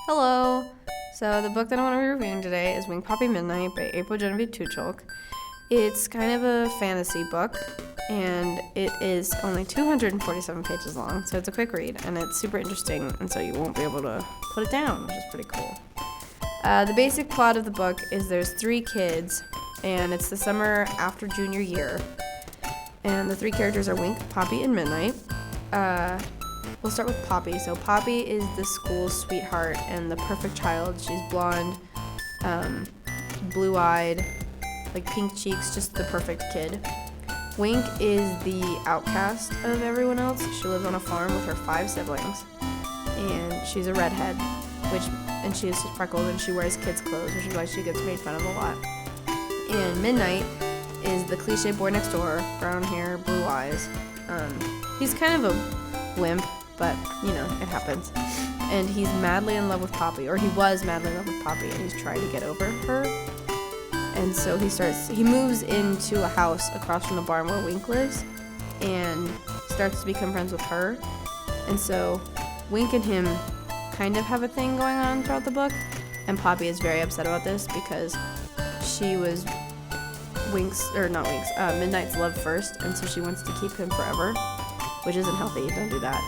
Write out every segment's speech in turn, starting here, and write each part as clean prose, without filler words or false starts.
Hello! So the book that I want to be reviewing today is Wing Poppy Midnight by Aide, Genevieve, Tucholke. It's kind of a fantasy book, and it is only 247 pages long, so it's a quick read, and it's super interesting, and so you won't be able to put it down, which is pretty cool. The basic plot of the book is there's 3 kids, and it's the summer after junior year, and the 3 characters are Wink, Poppy, and Midnight. We'll start with Poppy. So Poppy is the school's sweetheart and the perfect child. She's blonde, blue-eyed, like pink cheeks, just the perfect kid. Wink is the outcast of everyone else. She lives on a farm with her 5 siblings, and she's a redhead, and she is freckled, and she wears kids' clothes, which is why she gets made fun of a lot. And Midnight is the cliche boy next door, brown hair, blue eyes. He's kind of a wimp, but, it happens. And he's madly in love with Poppy, or he was madly in love with Poppy, and he's trying to get over her. And so he moves into a house across from the barn where Wink lives, and starts to become friends with her. And so Wink and him kind of have a thing going on throughout the book, and Poppy is very upset about this because she was Midnight's love first, and so she wants to keep him forever, which isn't healthy. Don't do that.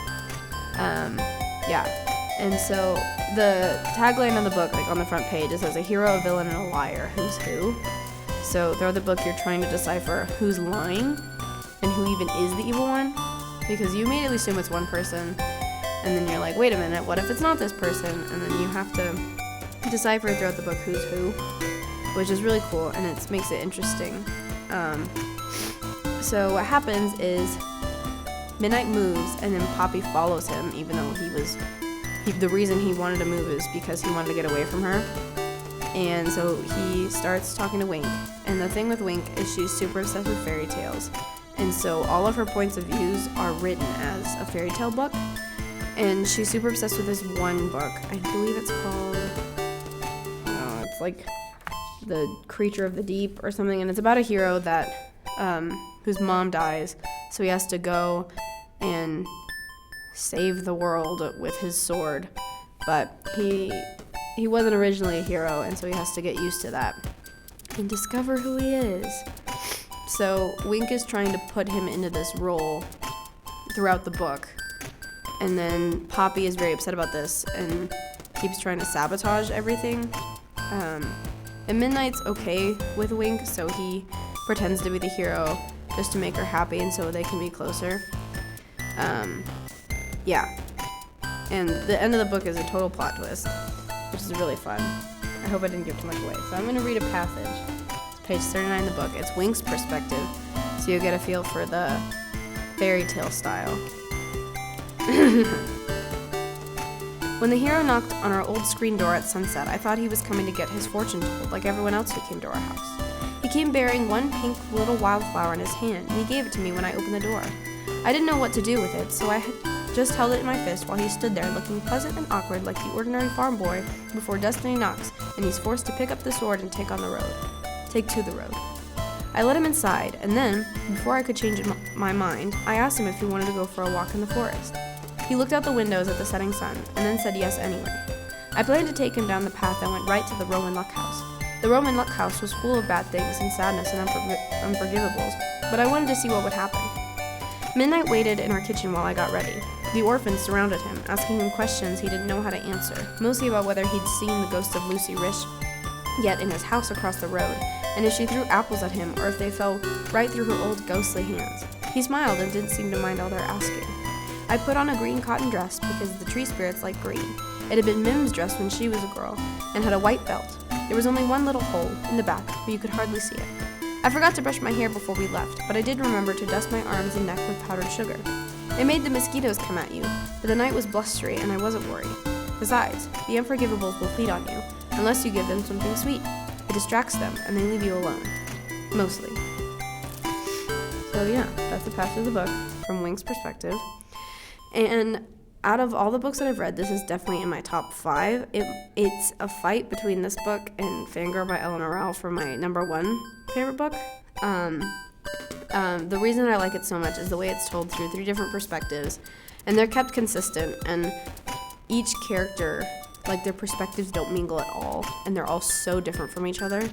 And so the tagline on the book, like on the front page, it says a hero, a villain, and a liar. Who's who? So throughout the book, you're trying to decipher who's lying and who even is the evil one, because you immediately assume it's one person, and then you're like, wait a minute, what if it's not this person? And then you have to decipher throughout the book who's who, which is really cool, and it makes it interesting. So what happens is Midnight moves, and then Poppy follows him, even though the reason he wanted to move is because he wanted to get away from her. And so he starts talking to Wink, and the thing with Wink is she's super obsessed with fairy tales, and so all of her points of views are written as a fairy tale book, and she's super obsessed with this one book. I believe it's called, it's like The Creature of the Deep or something, and it's about a hero that whose mom dies, so he has to go and save the world with his sword, but he wasn't originally a hero, and so he has to get used to that and discover who he is. So Wink is trying to put him into this role throughout the book, and then Poppy is very upset about this and keeps trying to sabotage everything. And Midnight's okay with Wink, so he pretends to be the hero just to make her happy and so they can be closer. And the end of the book is a total plot twist, which is really fun. I hope I didn't give too much away. So I'm going to read a passage. It's page 39 in the book. It's Wink's perspective, so you'll get a feel for the fairy tale style. When the hero knocked on our old screen door at sunset, I thought he was coming to get his fortune told, like everyone else who came to our house. He came bearing one pink little wildflower in his hand, and he gave it to me when I opened the door. I didn't know what to do with it, so I had just held it in my fist while he stood there looking pleasant and awkward like the ordinary farm boy before destiny knocks and he's forced to pick up the sword and take to the road. I let him inside, and then, before I could change my mind, I asked him if he wanted to go for a walk in the forest. He looked out the windows at the setting sun, and then said yes anyway. I planned to take him down the path that went right to the Roman Luck House. The Roman Luck House was full of bad things and sadness and unforgivables, but I wanted to see what would happen. Midnight waited in our kitchen while I got ready. The orphans surrounded him, asking him questions he didn't know how to answer, mostly about whether he'd seen the ghost of Lucy Rish yet in his house across the road, and if she threw apples at him or if they fell right through her old ghostly hands. He smiled and didn't seem to mind all their asking. I put on a green cotton dress because the tree spirits like green. It had been Mim's dress when she was a girl, and had a white belt. There was only one little hole in the back, but you could hardly see it. I forgot to brush my hair before we left, but I did remember to dust my arms and neck with powdered sugar. It made the mosquitoes come at you, but the night was blustery and I wasn't worried. Besides, the unforgivables will feed on you, unless you give them something sweet. It distracts them, and they leave you alone. Mostly. So yeah, that's the passage of the book from Wink's perspective. And out of all the books that I've read, this is definitely in my top 5. It's a fight between this book and Fangirl by Eleanor Rowell for my number 1 favorite book. The reason I like it so much is the way it's told through 3 different perspectives, and they're kept consistent, and each character Like, their perspectives don't mingle at all, and they're all so different from each other,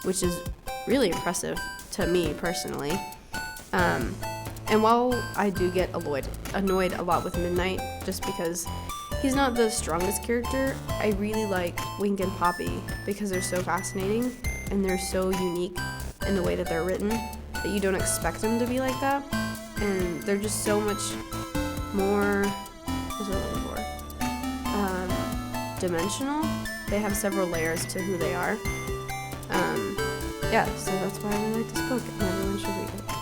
which is really impressive to me personally. And while I do get annoyed a lot with Midnight, just because he's not the strongest character, I really like Wink and Poppy because they're so fascinating and they're so unique in the way that they're written that you don't expect them to be like that. And they're just so much more, what's what I'm looking for? Dimensional. They have several layers to who they are. Yeah, so that's why I really like this book, and everyone should read it.